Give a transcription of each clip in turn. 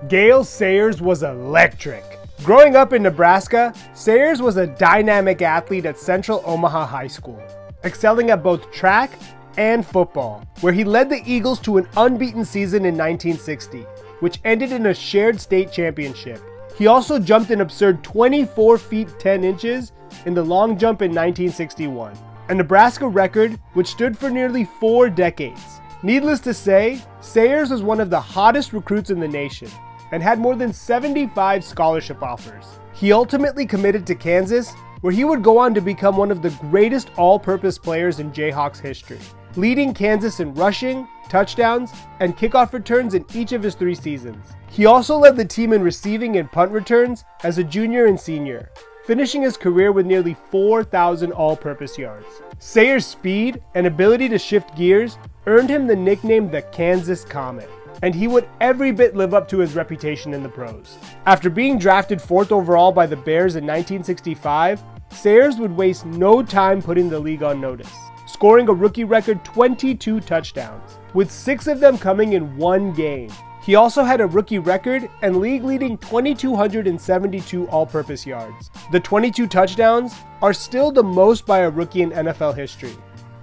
Gale Sayers was electric. Growing up in Nebraska, Sayers was a dynamic athlete at Central Omaha High School, excelling at both track and football, where he led the Eagles to an unbeaten season in 1960, which ended in a shared state championship. He also jumped an absurd 24 feet 10 inches in the long jump in 1961, a Nebraska record which stood for nearly 4 decades. Needless to say, Sayers was one of the hottest recruits in the nation and had more than 75 scholarship offers. He ultimately committed to Kansas, where he would go on to become one of the greatest all-purpose players in Jayhawks history, leading Kansas in rushing, touchdowns, and kickoff returns in each of his 3 seasons. He also led the team in receiving and punt returns as a junior and senior, finishing his career with nearly 4,000 all-purpose yards. Sayers' speed and ability to shift gears earned him the nickname the Kansas Comet, and he would every bit live up to his reputation in the pros. After being drafted 4th overall by the Bears in 1965, Sayers would waste no time putting the league on notice, scoring a rookie record 22 touchdowns, with 6 of them coming in one game. He also had a rookie record and league-leading 2,272 all-purpose yards. The 22 touchdowns are still the most by a rookie in NFL history,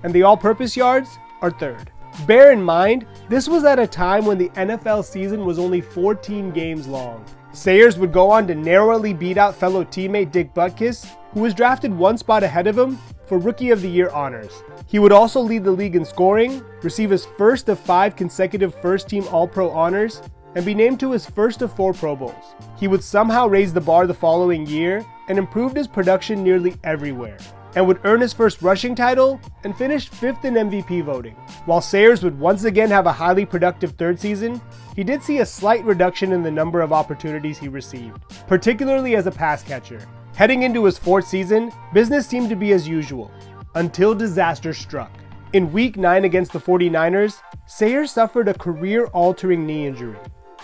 and the all-purpose yards are 3rd. Bear in mind, this was at a time when the NFL season was only 14 games long. Sayers would go on to narrowly beat out fellow teammate Dick Butkus, who was drafted 1 spot ahead of him, for Rookie of the Year honors. He would also lead the league in scoring, receive his first of 5 consecutive first-team All-Pro honors, and be named to his first of 4 Pro Bowls. He would somehow raise the bar the following year and improved his production nearly everywhere, and would earn his first rushing title and finish 5th in MVP voting. While Sayers would once again have a highly productive 3rd season, he did see a slight reduction in the number of opportunities he received, particularly as a pass catcher. Heading into his 4th season, business seemed to be as usual, until disaster struck. In Week 9 against the 49ers, Sayers suffered a career-altering knee injury,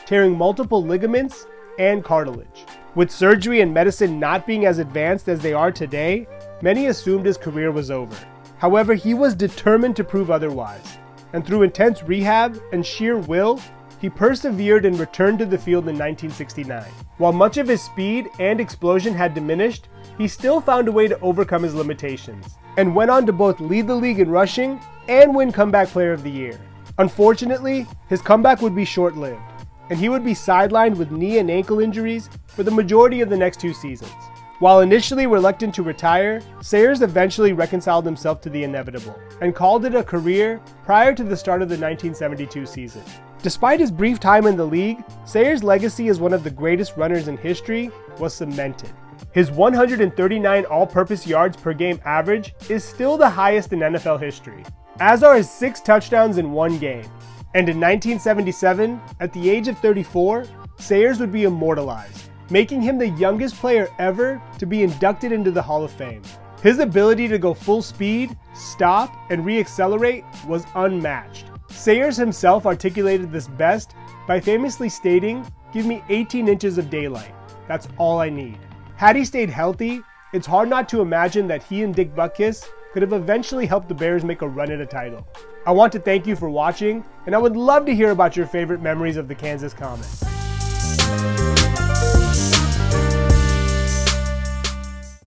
tearing multiple ligaments and cartilage. With surgery and medicine not being as advanced as they are today, many assumed his career was over. However, he was determined to prove otherwise, and through intense rehab and sheer will, he persevered and returned to the field in 1969. While much of his speed and explosion had diminished, he still found a way to overcome his limitations, and went on to both lead the league in rushing and win Comeback Player of the Year. Unfortunately, his comeback would be short-lived, and he would be sidelined with knee and ankle injuries for the majority of the next 2 seasons. While initially reluctant to retire, Sayers eventually reconciled himself to the inevitable and called it a career prior to the start of the 1972 season. Despite his brief time in the league, Sayers' legacy as one of the greatest runners in history was cemented. His 139 all-purpose yards per game average is still the highest in NFL history, as are his 6 touchdowns in one game. And in 1977, at the age of 34, Sayers would be immortalized, making him the youngest player ever to be inducted into the Hall of Fame. His ability to go full speed, stop, and re-accelerate was unmatched. Sayers himself articulated this best by famously stating, "Give me 18 inches of daylight. That's all I need." Had he stayed healthy, it's hard not to imagine that he and Dick Butkus could have eventually helped the Bears make a run at a title. I want to thank you for watching, and I would love to hear about your favorite memories of the Kansas Comet.